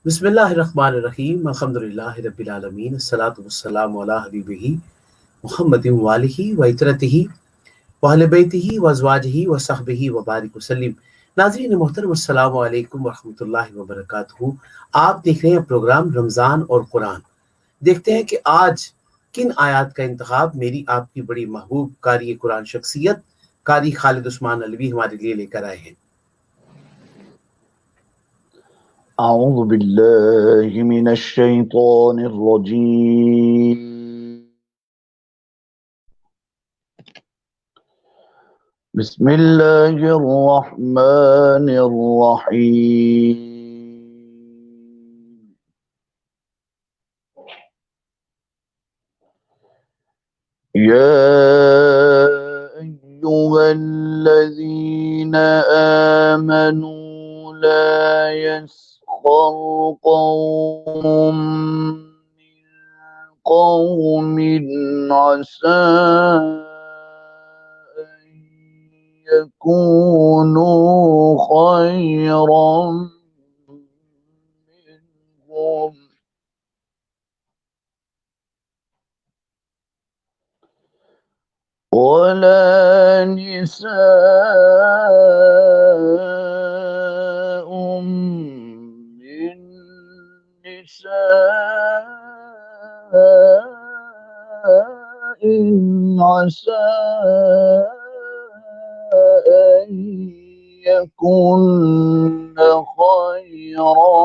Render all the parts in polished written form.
بسم اللہ الرحمن الرحیم، الحمدللہ رب العالمین، الصلاۃ والسلام علی حبیبہ محمد وآلہ وعترتہ وأہل بیتہ وازواجہ وصحبہ وبارک وسلم۔ ناظرین محترم، السلام علیکم ورحمۃ اللہ وبرکاتہ۔ آپ دیکھ رہے ہیں پروگرام رمضان اور قرآن۔ دیکھتے ہیں کہ آج کن آیات کا انتخاب میری آپ کی بڑی محبوب قاری قرآن شخصیت قاری خالد عثمان علوی ہمارے لیے لے کر آئے ہیں۔ اعوذ باللہ من الشیطان الرجیم، بسم اللہ الرحمن الرحیم۔ یا ایہا الذین آمنوا لا يسخر قوم من قوم عسى أن يكونوا خيرا منهم ولا نساء من نساء عسى أن يكن خيرا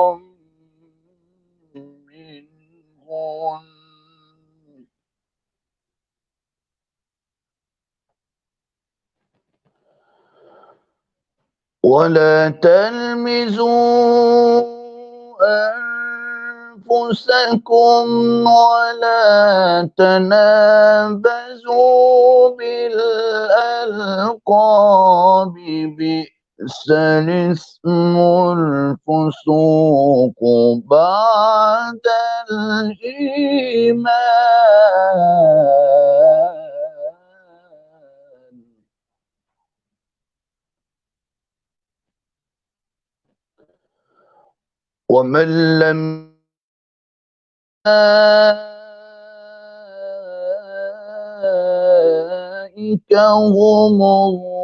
منهن ولا تلمزوا أنفسكم ولا تنابزوا بالألقاب، بئس الاسم الفسوق بعد الإيمان، ومن لم أولئك هم الظالمون۔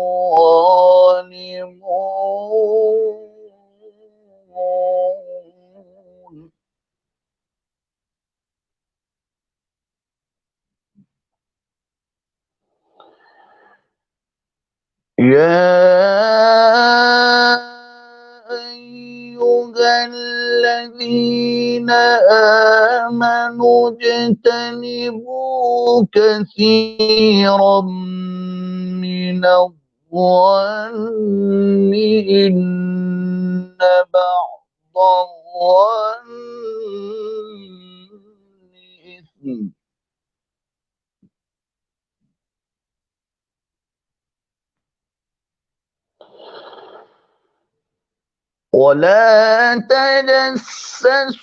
يا أيها الذين آمنوا اجتنبوا كثيرا من الظن إن بعض الظن إثم، ولا تجسسوا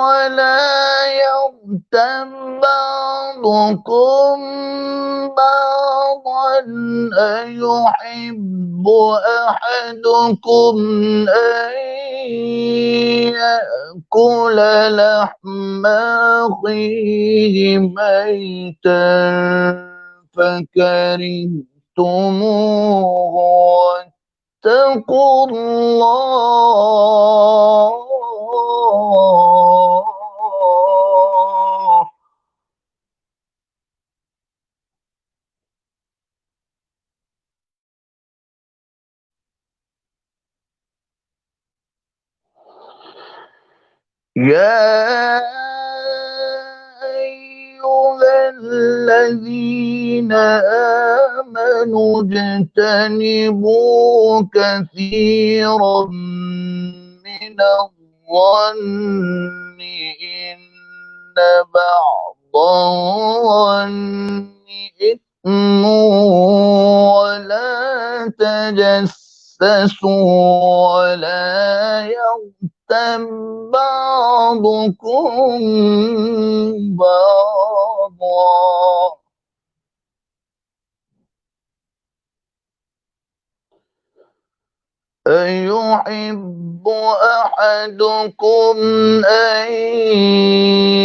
ولا يغتب بعضكم بعضا أيحب أحدكم أن يأكل لحم أخيه ميتا فكرهتموه، اتقوا الله يا أيها الذين آمنوا اجتنبوا كثيرا من الظن إن بعض الظن إثم، ولا تجسسوا ولا يغتب بعضكم بعضا أيحب أحدكم أن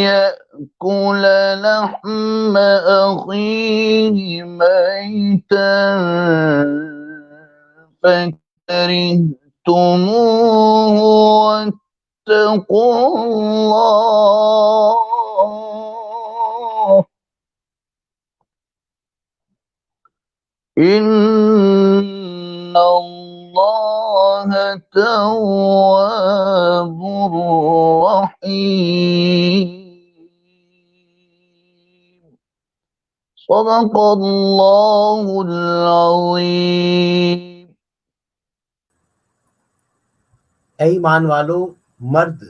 يأكل لحم أخيه ميتا فكرهتموه واتقوا الله إن الله تواب رحيم صدق الله العظيم. اے ایمان والو، مرد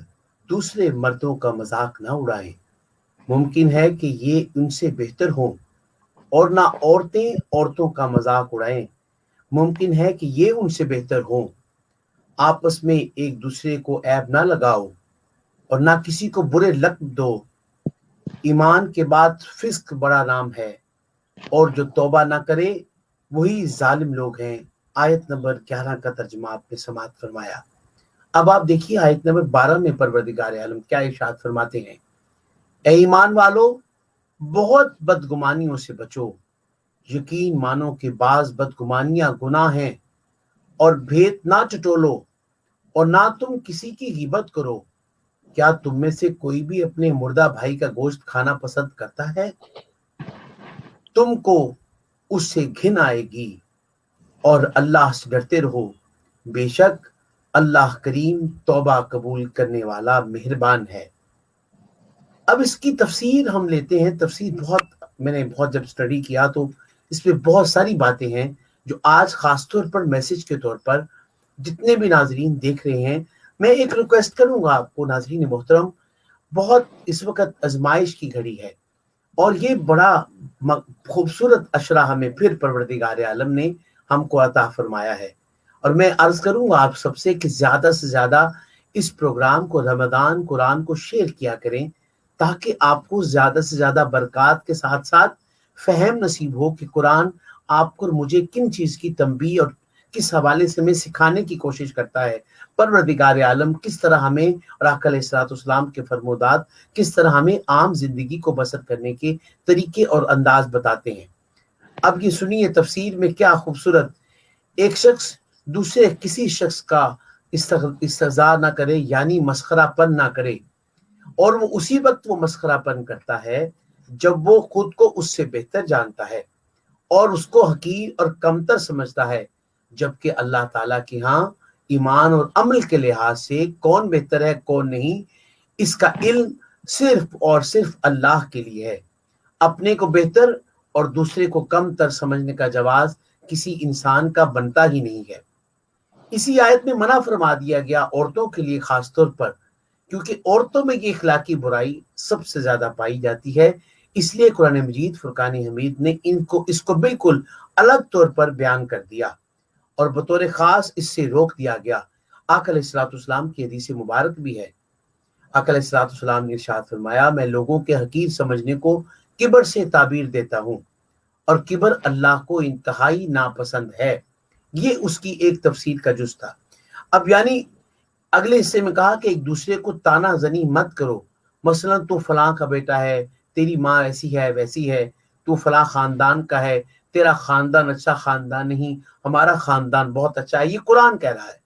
دوسرے مردوں کا مذاق نہ اڑائیں، ممکن ہے کہ یہ ان سے بہتر ہوں، اور نہ عورتیں عورتوں کا مذاق اڑائیں، ممکن ہے کہ یہ ان سے بہتر ہوں۔ آپس میں ایک دوسرے کو عیب نہ لگاؤ اور نہ کسی کو برے لقب دو، ایمان کے بعد فسق بڑا نام ہے، اور جو توبہ نہ کرے وہی ظالم لوگ ہیں۔ آیت نمبر 11 کا ترجمہ آپ نے سماعت فرمایا۔ اب آپ دیکھیے آیت نمبر 12 میں پروردگار عالم کیا ارشاد فرماتے ہیں، اے ایمان والو، بہت بدگمانیوں سے بچو، یقین مانو کہ بعض بدگمانیاں گناہ ہیں، اور بھید نہ چٹولو، اور نہ تم کسی کی غیبت کرو۔ کیا تم میں سے کوئی بھی اپنے مردہ بھائی کا گوشت کھانا پسند کرتا ہے؟ تم کو اس سے گھن آئے گی، اور اللہ سے ڈرتے رہو، بے شک اللہ کریم توبہ قبول کرنے والا مہربان ہے۔ اب اس کی تفسیر ہم لیتے ہیں۔ تفسیر میں نے بہت جب سٹڈی کیا تو اس پہ بہت ساری باتیں ہیں جو آج خاص طور پر میسج کے طور پر جتنے بھی ناظرین دیکھ رہے ہیں، میں ایک ریکویسٹ کروں گا آپ کو ناظرین محترم، بہت اس وقت آزمائش کی گھڑی ہے، اور یہ بڑا خوبصورت اشرہ ہمیں پھر پروردگار عالم نے ہم کو عطا فرمایا ہے، اور میں عرض کروں گا آپ سب سے کہ زیادہ سے زیادہ اس پروگرام کو، رمضان قرآن کو شیئر کیا کریں، تاکہ آپ کو زیادہ سے زیادہ برکات کے ساتھ ساتھ فہم نصیب ہو کہ قرآن آپ کو مجھے کن چیز کی تنبیہ اور کس حوالے سے ہمیں سکھانے کی کوشش کرتا ہے، پروردگار عالم کس طرح ہمیں اور آقا علیہ الصلوۃ والسلام کے فرمودات کس طرح ہمیں عام زندگی کو بسر کرنے کے طریقے اور انداز بتاتے ہیں۔ اب یہ سنیے تفسیر میں کیا خوبصورت، ایک شخص دوسرے کسی شخص کا استہزاء نہ کرے، یعنی مسخرہ پن نہ کرے، اور وہ اسی وقت وہ مسخرہ پن کرتا ہے جب وہ خود کو اس سے بہتر جانتا ہے اور اس کو حقیر اور کمتر سمجھتا ہے، جبکہ اللہ تعالیٰ کے ہاں ایمان اور عمل کے لحاظ سے کون بہتر ہے کون نہیں، اس کا علم صرف اور صرف اللہ کے لیے ہے۔ اپنے کو بہتر اور دوسرے کو کم تر سمجھنے کا جواز کسی انسان کا بنتا ہی نہیں ہے۔ اسی آیت میں منع فرما دیا گیا عورتوں کے لیے خاص طور پر، کیونکہ عورتوں میں یہ اخلاقی برائی سب سے زیادہ پائی جاتی ہے، اس لیے قرآن مجید فرقان حمید نے اس کو بالکل الگ طور پر بیان کر دیا، اور بطور خاص اس سے روک دیا گیا۔ آقا علیہ الصلوۃ والسلام کی حدیث مبارک بھی ہے، آقا علیہ الصلوۃ والسلام نے ارشاد فرمایا، میں لوگوں کے حقیر سمجھنے کو کبر سے تعبیر دیتا ہوں، اور کبر اللہ کو انتہائی ناپسند ہے۔ یہ اس کی ایک تفسیر کا جز تھا۔ اب یعنی اگلے حصے میں کہا کہ ایک دوسرے کو تانا زنی مت کرو، مثلا تو فلاں کا بیٹا ہے، تیری ماں ایسی ہے ویسی ہے، تو فلاں خاندان کا ہے، تیرا خاندان اچھا خاندان نہیں، ہمارا خاندان بہت اچھا ہے۔ یہ قرآن کہہ رہا ہے،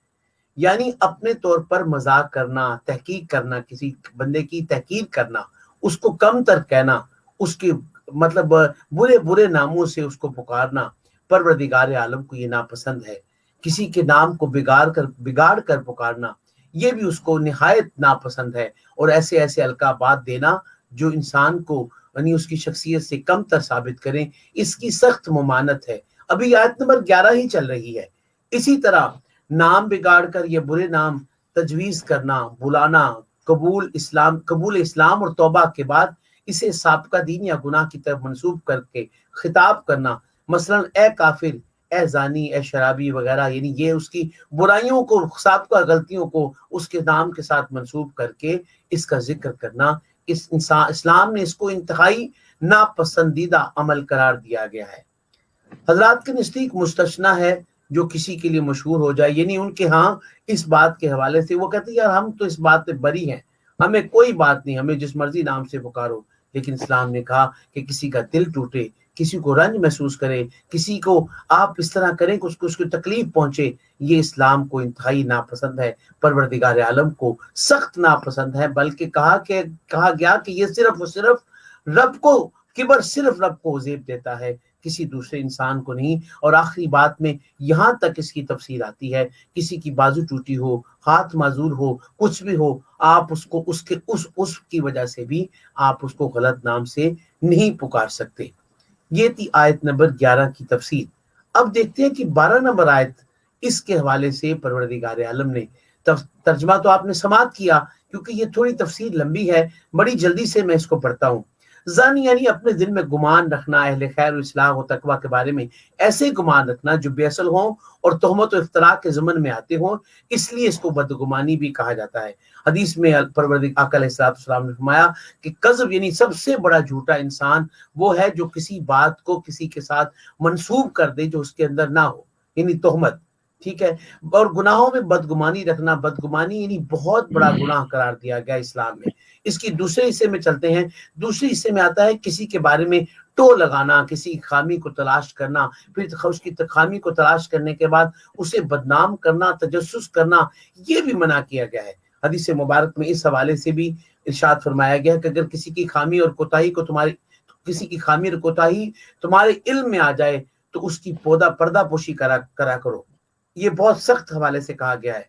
یعنی اپنے طور پر مذاق کرنا، تحقیق کرنا، کسی بندے کی تحقیر کرنا، اس کو کم تر کہنا، اس کے مطلب برے برے ناموں سے اس کو پکارنا، پروردگار عالم کو یہ ناپسند ہے۔ کسی کے نام کو بگاڑ کر پکارنا، یہ بھی اس کو نہایت ناپسند ہے، اور ایسے ایسے القابات دینا جو انسان کو یعنی اس کی شخصیت سے کم تر ثابت کریں، اس کی سخت ممانت ہے۔ ابھی آیت نمبر 11 ہی چل رہی ہے۔ اسی طرح نام بگاڑ کر یا برے نام تجویز کرنا، بلانا، قبول اسلام اور توبہ کے بعد اسے سابقہ دین یا گناہ کی طرف منسوب کر کے خطاب کرنا، مثلا اے کافر، اے زانی، اے شرابی وغیرہ، یعنی یہ اس کی برائیوں کو، سابقہ غلطیوں کو اس کے نام کے ساتھ منسوب کر کے اس کا ذکر کرنا، اسلام نے اس کو انتہائی ناپسندیدہ عمل قرار دیا گیا ہے۔ حضرات کے نزدیک مستثنیٰ ہے جو کسی کے لیے مشہور ہو جائے، یعنی ان کے ہاں اس بات کے حوالے سے وہ کہتے ہیں یار ہم تو اس بات سے بری ہیں، ہمیں کوئی بات نہیں، ہمیں جس مرضی نام سے پکارو. لیکن اسلام نے کہا کہ کسی کا دل ٹوٹے، کسی کو رنج محسوس کرے، کسی کو آپ اس طرح کریں کہ اس کو تکلیف پہنچے، یہ اسلام کو انتہائی ناپسند ہے، پروردگار عالم کو سخت ناپسند ہے. بلکہ کہا گیا کہ یہ صرف و صرف رب کو کبر صرف رب کو عذیب دیتا ہے، کسی دوسرے انسان کو نہیں. اور آخری بات میں یہاں تک اس کی تفصیل آتی ہے، کسی کی بازو ٹوٹی ہو، ہاتھ معذور ہو، کچھ بھی ہو، آپ اس کو اس کی وجہ سے بھی آپ اس کو غلط نام سے نہیں پکار سکتے. یہ تھی آیت نمبر 11 کی تفسیر. اب دیکھتے ہیں کہ 12 نمبر آیت اس کے حوالے سے پروردگار عالم نے ترجمہ تو آپ نے سماعت کیا، کیونکہ یہ تھوڑی تفسیر لمبی ہے، بڑی جلدی سے میں اس کو پڑھتا ہوں. زن یعنی اپنے دل میں گمان رکھنا اہل خیر و اصلاح و تقوی کے بارے میں ایسے گمان رکھنا جو بے اصل ہوں اور تہمت و افتراء کے ضمن میں آتے ہوں، اس لیے اس کو بدگمانی بھی کہا جاتا ہے. حدیث میں پروردگار آقا علیہ السلام نے فرمایا کہ کذب یعنی سب سے بڑا جھوٹا انسان وہ ہے جو کسی بات کو کسی کے ساتھ منسوب کر دے جو اس کے اندر نہ ہو، یعنی تہمت. ٹھیک ہے. اور گناہوں میں بدگمانی رکھنا، بدگمانی یعنی بہت بڑا گناہ قرار دیا گیا اسلام میں. اس کی دوسرے حصے میں چلتے ہیں. دوسرے حصے میں آتا ہے کسی کے بارے میں ٹو لگانا، کسی خامی کو تلاش کرنا، پھر اس کی خامی کو تلاش کرنے کے بعد اسے بدنام کرنا، تجسس کرنا، یہ بھی منع کیا گیا ہے. حدیث مبارک میں اس حوالے سے بھی ارشاد فرمایا گیا کہ اگر کسی کی خامی اور کوتاہی کو تمہارے علم میں آ جائے تو اس کی پردہ پوشی کرا کرو. یہ بہت سخت حوالے سے کہا گیا ہے.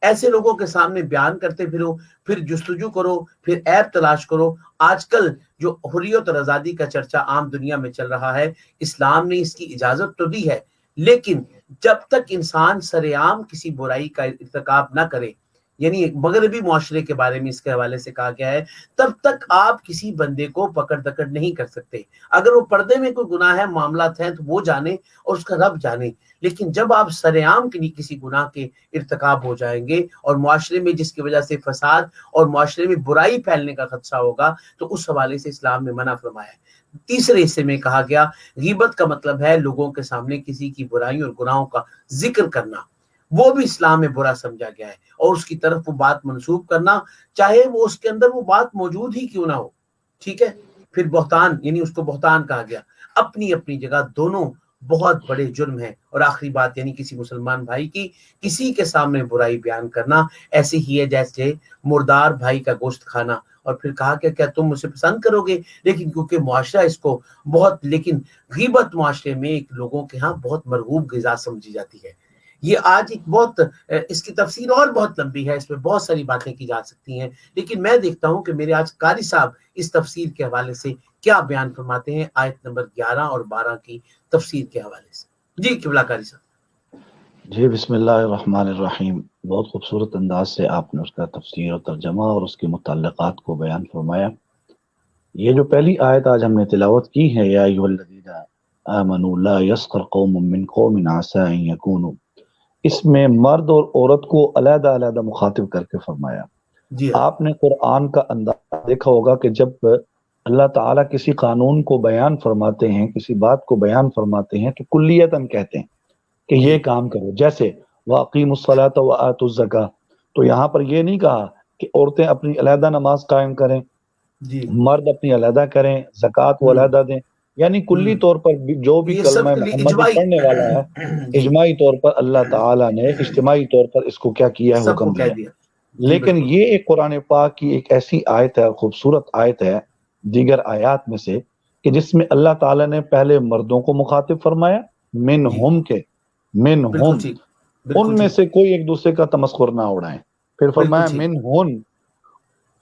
ایسے لوگوں کے سامنے بیان کرتے پھرو، پھر جستجو کرو، پھر عیب تلاش کرو. آج کل جو حریت اور آزادی کا چرچا عام دنیا میں چل رہا ہے، اسلام نے اس کی اجازت تو دی ہے، لیکن جب تک انسان سر عام کسی برائی کا ارتکاب نہ کرے، یعنی مغربی معاشرے کے بارے میں اس کے حوالے سے کہا گیا ہے، تب تک آپ کسی بندے کو پکڑ دکڑ نہیں کر سکتے. اگر وہ پردے میں کوئی گناہ ہے، معاملات ہیں، تو وہ جانے اور اس کا رب جانے. لیکن جب آپ سر عام کسی گناہ کے ارتکاب ہو جائیں گے اور معاشرے میں جس کی وجہ سے فساد اور معاشرے میں برائی پھیلنے کا خدشہ ہوگا، تو اس حوالے سے اسلام نے منع فرمایا ہے. تیسرے حصے میں کہا گیا غیبت کا مطلب ہے لوگوں کے سامنے کسی کی برائیوں اور گناہوں کا ذکر کرنا، وہ بھی اسلام میں برا سمجھا گیا ہے. اور اس کی طرف وہ بات منسوب کرنا، چاہے وہ اس کے اندر وہ بات موجود ہی کیوں نہ ہو. ٹھیک ہے. پھر بہتان یعنی اس کو بہتان کہا گیا. اپنی اپنی جگہ دونوں بہت بڑے جرم ہیں. اور آخری بات یعنی کسی مسلمان بھائی کی کسی کے سامنے برائی بیان کرنا ایسے ہی ہے جیسے مردار بھائی کا گوشت کھانا. اور پھر کہا کہ کیا تم اسے پسند کرو گے؟ لیکن کیونکہ معاشرہ اس کو لیکن غیبت معاشرے میں ایک لوگوں کے ہاں بہت مرغوب غذا سمجھی جاتی ہے. یہ آج ایک بہت اس کی تفسیر اور بہت لمبی ہے، اس میں بہت ساری باتیں کی جا سکتی ہیں، لیکن میں دیکھتا ہوں کہ میرے آج قاری صاحب اس تفسیر کے حوالے سے کیا بیان فرماتے ہیں آیت نمبر 11 اور 12 کی تفسیر کے حوالے سے. جی قبلہ قاری صاحب. جی بسم اللہ الرحمن الرحیم. بہت خوبصورت انداز سے آپ نے اس کا تفسیر اور ترجمہ اور اس کے متعلقات کو بیان فرمایا. یہ جو پہلی آیت آج ہم نے تلاوت کی ہے، یا ایھا الذین آمنوا لا یسخر قوم من قوم عسى ان یکونوا، اس میں مرد اور عورت کو علیحدہ علیحدہ مخاطب کر کے فرمایا. جی آپ نے قرآن کا انداز دیکھا ہوگا کہ جب اللہ تعالیٰ کسی قانون کو بیان فرماتے ہیں، کسی بات کو بیان فرماتے ہیں، تو کلیتاً کہتے ہیں کہ یہ کام کرو. جیسے وَأَقِیمُوا الصَّلَاةَ وَآتُوا الزَّکَاةَ، تو یہاں پر یہ نہیں کہا کہ عورتیں اپنی علیحدہ نماز قائم کریں، جی مرد اپنی علیحدہ کریں، زکوٰۃ وہ علیحدہ دیں. یعنی کلی طور پر جو بھی یہ کلمہ سب کے لیے محمدی اجماعی پڑھنے والا ہے، جی اجماعی طور پر اللہ تعالیٰ نے اجتماعی طور پر اس کو کیا کیا ہے، سب کو حکم کہہ دیا. دیا. جی لیکن بالکل. یہ ایک قرآن پاک کی ایک ایسی آیت ہے، خوبصورت آیت ہے دیگر آیات میں سے، کہ جس میں اللہ تعالیٰ نے پہلے مردوں کو مخاطب فرمایا، منہم کے بالکل منہم، ٹھیک، بالکل ان میں ٹھیک، سے کوئی ایک دوسرے کا تمسخر نہ اڑائیں. پھر بالکل فرمایا ٹھیک. منہن،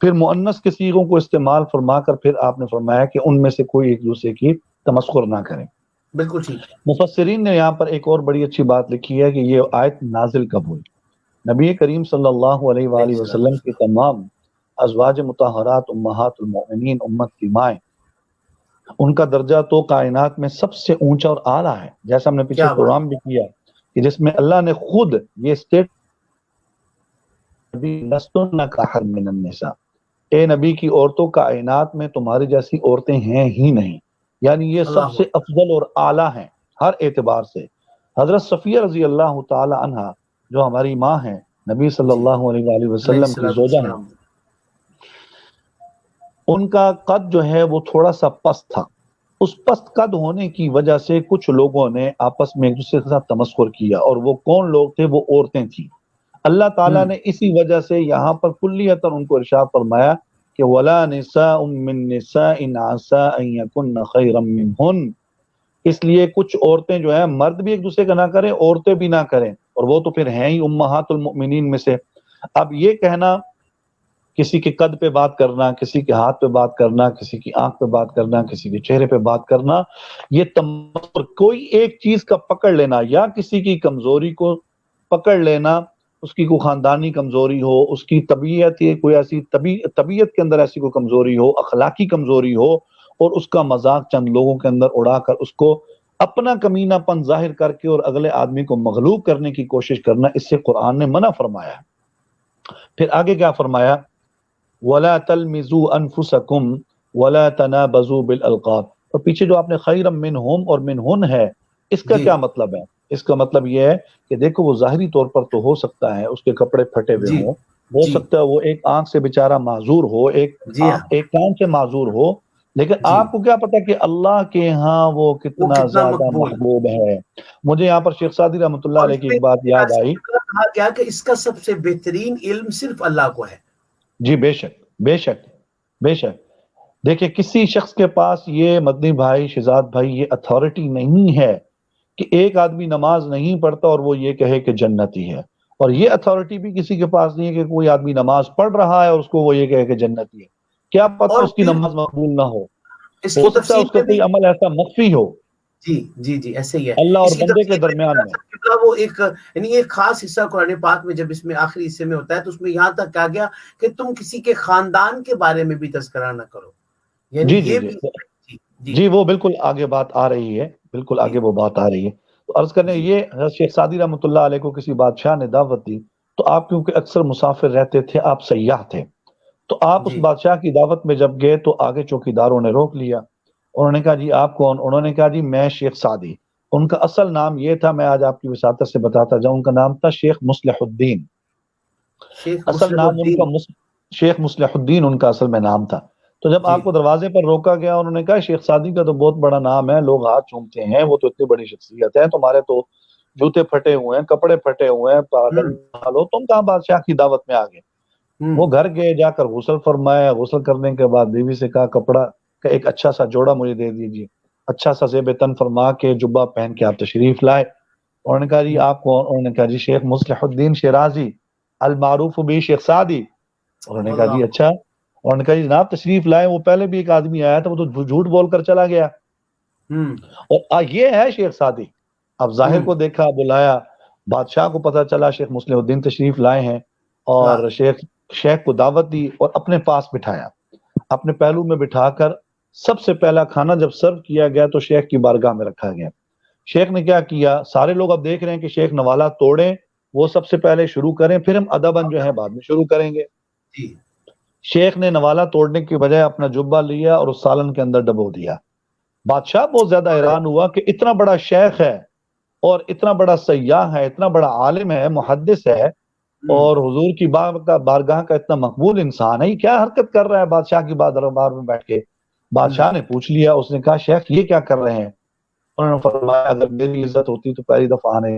پھر مؤنث کے صیغوں کو استعمال فرما کر پھر آپ نے فرمایا کہ ان میں سے کوئی ایک دوسرے کی تمسخر نہ کریں. بالکل ٹھیک. مفسرین نے یہاں پر ایک اور بڑی اچھی بات لکھی ہے کہ یہ آیت نازل کب ہوئی. نبی کریم صلی اللہ علیہ وآلہ وسلم کی تمام ازواج مطہرات امہات المؤمنین، امت کی مائیں، ان کا درجہ تو کائنات میں سب سے اونچا اور اعلیٰ ہے، جیسا ہم نے پیچھے کیا بات. پروگرام بھی کیا کہ جس میں اللہ نے خود یہ اسٹیٹ لستن کاحد من النساء، اے نبی کی عورتوں کائنات میں تمہاری جیسی عورتیں ہیں ہی نہیں. یعنی یہ سب اللہ سے افضل اور اعلیٰ ہیں ہر اعتبار سے. حضرت صفیہ رضی اللہ تعالی عنہا جو ہماری ماں ہیں، نبی صلی اللہ علیہ وآلہ وسلم کی زوجہ ہیں، ان کا قد جو ہے وہ تھوڑا سا پست تھا. اس پست قد ہونے کی وجہ سے کچھ لوگوں نے آپس میں ایک دوسرے کے ساتھ تمسخر کیا، اور وہ کون لوگ تھے؟ وہ عورتیں تھیں. اللہ تعالیٰ نے اسی وجہ سے یہاں پر کلیتاً ان کو ارشاد فرمایا کہ وَلَا نِسَاءٌ مِّن نِسَاءٍ عَسَىٰ أَن يَكُنَّ خَيْرًا مِّنْهُنَّ. اس لیے کچھ عورتیں جو ہیں، مرد بھی ایک دوسرے کا نہ کریں، عورتیں بھی نہ کریں، اور وہ تو پھر ہیں ہی امہات المؤمنین میں سے. اب یہ کہنا، کسی کے قد پہ بات کرنا، کسی کے ہاتھ پہ بات کرنا، کسی کی آنکھ پہ بات کرنا، کسی کے چہرے پہ بات کرنا، یہ تمسخر، کوئی ایک چیز کا پکڑ لینا، یا کسی کی کمزوری کو پکڑ لینا، اس کی کوئی خاندانی کمزوری ہو، اس کی طبیعت، کوئی ایسی طبیعت کے اندر ایسی کوئی کمزوری ہو، اخلاقی کمزوری ہو، اور اس کا مذاق چند لوگوں کے اندر اڑا کر اس کو اپنا کمینہ پن ظاہر کر کے اور اگلے آدمی کو مغلوب کرنے کی کوشش کرنا، اس سے قرآن نے منع فرمایا. پھر آگے کیا فرمایا؟ وَلَا تَلْمِزُوا أَنفُسَكُمْ وَلَا تَنَابَزُوا بِالْأَلْقَابِ. اور پیچھے جو آپ نے خَيْرًا مِّنْهُمْ اور مِّنْهُنْ ہے، اس کا کیا مطلب ہے؟ اس کا مطلب یہ ہے کہ دیکھو، وہ ظاہری طور پر تو ہو سکتا ہے اس کے کپڑے پھٹے ہوئے ہوں، ہو سکتا ہے وہ ایک آنکھ سے بیچارہ معذور ہو، ایک کان سے معذور ہو، لیکن آپ کو کیا پتا کہ اللہ کے ہاں وہ کتنا زیادہ محبوب ہے. مجھے یہاں پر شیخ سعدی رحمۃ اللہ علیہ کی ایک بات یاد آئی. کہا گیا کہ اس کا سب سے بہترین علم صرف اللہ کو ہے. جی بے شک بے شک بے شک. دیکھیں، کسی شخص کے پاس یہ مدنی بھائی، شہزاد بھائی، یہ اتھارٹی نہیں ہے کہ ایک آدمی نماز نہیں پڑھتا اور وہ یہ کہے کہ جنتی ہے، اور یہ اتھارٹی بھی کسی کے پاس نہیں ہے کہ کوئی آدمی نماز پڑھ رہا ہے اور اس کو وہ یہ کہے کہ جنتی ہے. کیا پتہ اس کی نماز مقبول نہ ہو سکتا ہے اس کا کوئی عمل ایسا مخفی ہو. جی ایسے ہی ہے اللہ اور بندے کے درمیان میں. وہ ایک خاص حصہ قرآن پاک میں جب اس میں آخری حصے میں ہوتا ہے تو اس میں یہاں تک کہا گیا کہ تم کسی کے خاندان کے بارے میں بھی تذکرہ نہ کرو. جی وہ بالکل آگے بات آ رہی ہے، بالکل آگے وہ بات آ رہی ہے. تو عرض کرنے یہ شیخ سعدی رحمۃ اللہ علیہ کو کسی بادشاہ نے دعوت دی، تو آپ کیونکہ اکثر مسافر رہتے تھے، آپ سیاح تھے، تو آپ اس بادشاہ کی دعوت میں جب گئے تو آگے چوکیداروں نے روک لیا. انہوں نے کہا جی آپ کون؟ انہوں نے کہا جی میں شیخ سعدی. ان کا اصل نام یہ تھا، میں آج آپ کی وساطت سے بتاتا جاؤں، ان کا نام تھا شیخ مصلح الدین. اصل نام ان کا شیخ مصلح الدین ان کا اصل میں نام تھا. تو جب آپ کو دروازے پر روکا گیا، انہوں نے کہا شیخ سعدی کا تو بہت بڑا نام ہے، لوگ ہاتھ چومتے ہیں، وہ تو اتنی بڑی شخصیت ہے، تمہارے تو جوتے پھٹے ہوئے ہیں، کپڑے پھٹے ہوئے ہیں، پاگل حال ہو، تم کہاں بادشاہ کی دعوت میں آ گئے؟ وہ گھر گئے، جا کر غسل فرمایا. غسل کرنے کے بعد بیوی سے کہا کپڑا کا ایک اچھا سا جوڑا مجھے دے دیجیے. اچھا سا زیب تن فرما کے جبہ پہن کے آپ تشریف لائے. انہوں نے کہا جی آپ کون؟ انہوں نے کہا جی شیخ مصلح الدین شیرازی المعروف بھی شیخ سعدی. انہوں نے کہا جی اچھا. انہوں نے کہا جی جناب تشریف لائے. وہ پہلے بھی ایک آدمی آیا تھا، وہ تو جھوٹ بول کر چلا گیا، اور یہ ہے شیخ سعدی. اب ظاہر کو دیکھا، بلایا، بادشاہ کو پتہ چلا شیخ مصلح الدین تشریف لائے ہیں، اور شیخ کو دعوت دی اور اپنے پاس بٹھایا. اپنے پہلو میں بٹھا کر سب سے پہلا کھانا جب سرو کیا گیا تو شیخ کی بارگاہ میں رکھا گیا. شیخ نے کیا کیا؟ سارے لوگ اب دیکھ رہے ہیں کہ شیخ نوالا توڑیں، وہ سب سے پہلے شروع کریں، پھر ہم ادباً جو ہے بعد میں شروع کریں گے. شیخ نے نوالا توڑنے کی بجائے اپنا جبہ لیا اور اس سالن کے اندر ڈبو دیا. بادشاہ بہت زیادہ حیران ہوا کہ اتنا بڑا شیخ ہے اور اتنا بڑا سیاح ہے، اتنا بڑا عالم ہے، محدث ہے، اور حضور کی بارگاہ کا اتنا مقبول انسان ہے، یہ کیا حرکت کر رہا ہے بادشاہ کی دربار میں بیٹھ کے؟ بادشاہ نے پوچھ لیا. اس نے کہا شیخ یہ کیا کر رہے ہیں؟ انہوں نے فرمایا اگر میری عزت ہوتی تو پہلی دفعہ آنے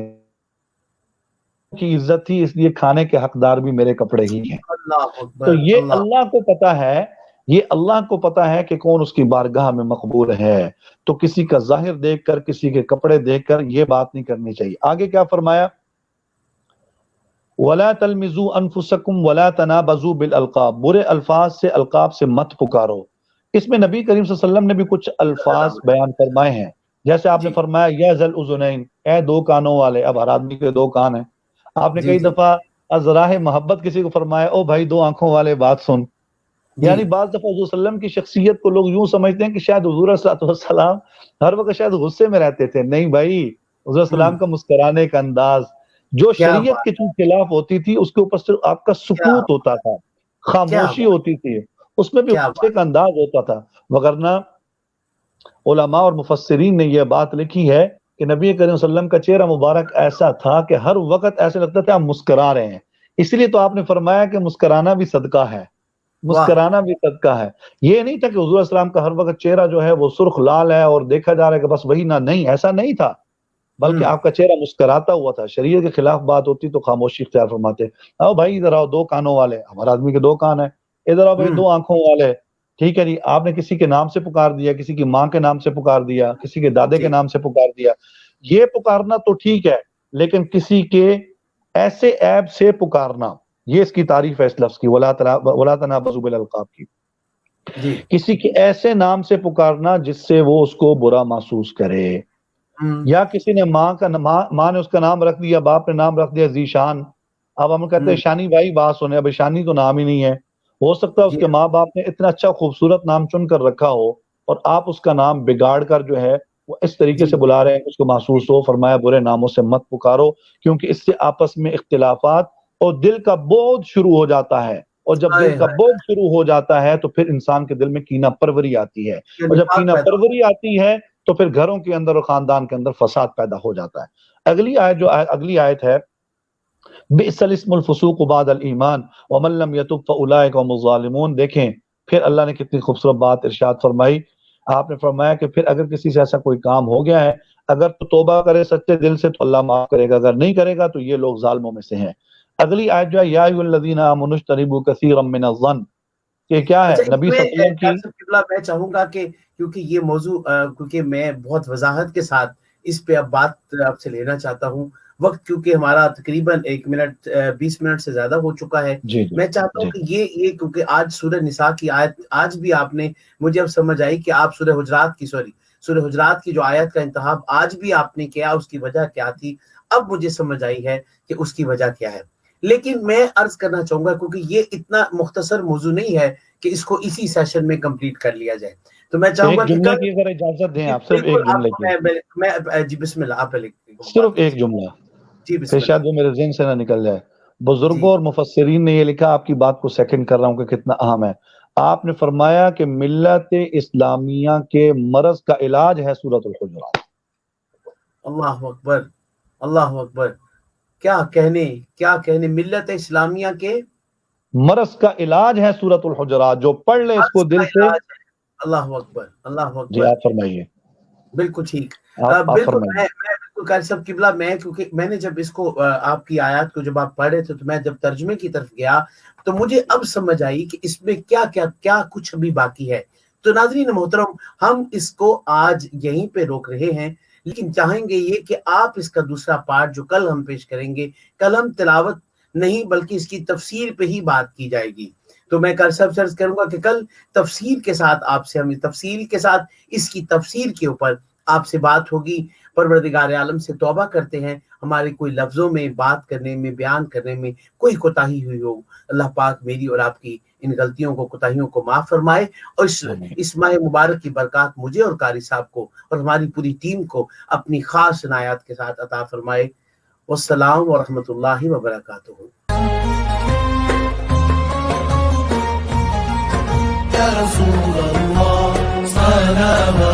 کی عزت تھی، اس لیے کھانے کے حقدار بھی میرے کپڑے ہی ہیں. تو یہ اللہ کو پتا ہے، یہ اللہ کو پتا ہے کہ کون اس کی بارگاہ میں مقبول ہے. تو کسی کا ظاہر دیکھ کر، کسی کے کپڑے دیکھ کر یہ بات نہیں کرنی چاہیے. آگے کیا فرمایا؟ وَلَا تَلْمِزُوا أَنفُسَكُمْ وَلَا تَنَابَزُوا بِالْأَلْقَابِ. برے الفاظ سے القاب سے مت پکارو. اس میں نبی کریم صلی اللہ علیہ وسلم نے بھی کچھ الفاظ بیان فرمائے ہیں، جیسے آپ نے فرمایا یا ذل اذنین، اے دو کانوں والے. اب ہر آدمی کے دو کان ہیں. آپ نے کئی دفعہ ازراہ محبت کسی کو فرمایا او بھائی دو آنکھوں والے بات سن. یعنی بعض دفعہ حضور صلی اللہ علیہ وسلم کی شخصیت کو لوگ یوں سمجھتے ہیں کہ شاید حضور صلی اللہ علیہ وسلم ہر وقت شاید غصے میں رہتے تھے. نہیں بھائی، حضور صلی اللہ علیہ وسلم کا مسکرانے کا انداز جو شریعت کے خلاف ہوتی تھی اس کے اوپر صرف آپ کا سکوت ہوتا تھا، خاموشی ہوتی تھی، اس میں بھی غصے کا انداز ہوتا تھا. وگرنہ علماء اور مفسرین نے یہ بات لکھی ہے کہ نبی کریم صلی اللہ علیہ وسلم کا چہرہ مبارک ایسا تھا کہ ہر وقت ایسے لگتا تھا آپ مسکرا رہے ہیں، اس لیے تو آپ نے فرمایا کہ مسکرانا بھی صدقہ ہے، مسکرانا بھی صدقہ ہے۔ یہ نہیں تھا کہ حضور صلی اللہ علیہ وسلم کا ہر وقت چہرہ جو ہے وہ سرخ لال ہے اور دیکھا جا رہا ہے کہ بس وہی نہ، نہیں، ایسا نہیں تھا، بلکہ آپ کا چہرہ مسکراتا ہوا تھا۔ شریعت کے خلاف بات ہوتی تو خاموشی اختیار فرماتے، آؤ بھائی ادھر آؤ، دو کانوں والے، ہمارا آدمی کے دو کان ہیں، ادھر آؤ بھائی دو آنکھوں والے، ٹھیک ہے جی، آپ نے کسی کے نام سے پکار دیا، کسی کی ماں کے نام سے پکار دیا، کسی کے دادے کے نام سے پکار دیا، یہ پکارنا تو ٹھیک ہے، لیکن کسی کے ایسے عیب سے پکارنا، یہ اس کی تعریف ہے اس لفظ کی، وَلَا تَنَابَزُوا بِالْأَلْقَابِ کی، کسی کے ایسے نام سے پکارنا جس سے وہ اس کو برا محسوس کرے، یا کسی نے ماں نے اس کا نام رکھ دیا، باپ نے نام رکھ دیا ذیشان، اب ہم کہتے ہیں شانی بھائی بات سنے، اب شانی تو نام ہی نہیں ہے، ہو سکتا ہے اس کے ماں باپ نے اتنا اچھا خوبصورت نام چن کر رکھا ہو اور آپ اس کا نام بگاڑ کر جو ہے وہ اس طریقے سے بلا رہے ہیں اس کو محسوس ہو، فرمایا برے ناموں سے مت پکارو، کیونکہ اس سے آپس میں اختلافات اور دل کا بوجھ شروع ہو جاتا ہے، اور جب دل کا بوجھ شروع ہو جاتا ہے تو پھر انسان کے دل میں کینہ پروری آتی ہے، اور جب کینہ پروری آتی ہے تو پھر گھروں کے اندر اور خاندان کے اندر فساد پیدا ہو جاتا ہے۔ اگلی آیت ہے بئس الاسم الفسوق بعد الایمان ومن لم يتب فاولئک هم الظالمون۔ دیکھیں پھر اللہ نے کتنی خوبصورت بات ارشاد فرمائی، آپ نے فرمایا کہ پھر اگر کسی سے ایسا کوئی کام ہو گیا ہے، اگر تو توبہ کرے سچے دل سے تو اللہ معاف کرے گا، اگر نہیں کرے گا تو یہ لوگ ظالموں میں سے ہیں۔ اگلی آیت جو ہے یا ایھا الذین آمنوا اجتنبوا کثیرا من الظن، کہ کیا ہے نبی صلی اللہ علیہ وسلم کی، میں چاہوں گا کہ کیونکہ یہ موضوع کیونکہ میں بہت وضاحت کے ساتھ اس پہ اب بات آپ سے لینا چاہتا ہوں، وقت کیونکہ ہمارا تقریباً 1 منٹ 20 منٹ سے زیادہ ہو چکا ہے، میں چاہتا ہوں کہ یہ کیونکہ آج سورہ نساء کی آیت، آج بھی آپ نے مجھے اب سمجھ آئی کہ آپ سورہ حجرات کی جو آیت کا انتخاب آج بھی آپ نے کیا، اس کی وجہ کیا تھی، اب مجھے سمجھ آئی ہے کہ اس کی وجہ کیا ہے۔ لیکن میں عرض کرنا چاہوں گا کیونکہ یہ اتنا مختصر موضوع نہیں ہے کہ اس کو اسی سیشن میں کمپلیٹ کر لیا جائے، تو میں چاہوں گا کہ جملے کی اگر اجازت دیں آپ، صرف ایک جملے کی، میں جی بسم اللہ، آپ صرف ایک جملہ، پھر شاید وہ میرے ذہن سے نہ نکل جائے۔ بزرگوں اور مفسرین نے یہ لکھا، آپ کی بات کو سیکنڈ کر رہا ہوں کہ کتنا اہم ہے، آپ نے فرمایا کہ ملت اسلامیہ کے مرض کا علاج ہے سورۃ الحجرات۔ اللہ اکبر، اللہ اکبر، کیا کہنے ملت اسلامیہ کے مرض کا علاج ہے سورۃ الحجرات، جو پڑھ لے اس کو دل سے۔ اللہ اکبر، اللہ اکبر، جی آپ فرمائیے۔ بالکل ٹھیک، بالکل میں بالکل قاری صاحب قبلہ، میں کیونکہ میں نے جب اس کو آپ کی آیات کو جب آپ پڑھ رہے تھے تو میں جب ترجمے کی طرف گیا تو مجھے اب سمجھ آئی کہ اس میں کیا کچھ ابھی باقی ہے۔ تو ناظرین محترم، ہم اس کو آج یہیں پہ روک رہے ہیں، لیکن چاہیں گے یہ کہ آپ اس کا دوسرا پارٹ جو کل ہم پیش کریں گے، کل ہم تلاوت نہیں بلکہ اس کی تفسیر پہ ہی بات کی جائے گی، تو میں قاری صاحب سے عرض کروں گا کہ کل تفسیر کے ساتھ آپ سے ہم تفصیل کے ساتھ اس کی تفسیر کے اوپر آپ سے بات ہوگی۔ پروردگار عالم سے توبہ کرتے ہیں ہمارے کوئی لفظوں میں بات کرنے میں، بیان کرنے میں کوئی کوتاہی ہوئی ہو، اللہ پاک میری اور آپ کی ان غلطیوں کو، کوتاہیوں کو معاف فرمائے، اور اس ماہ مبارک کی برکات مجھے اور قاری صاحب کو اور ہماری پوری ٹیم کو اپنی خاص عنایات کے ساتھ عطا فرمائے۔ والسلام ورحمۃ اللہ وبرکاتہ۔ یا رسول اللہ صلوات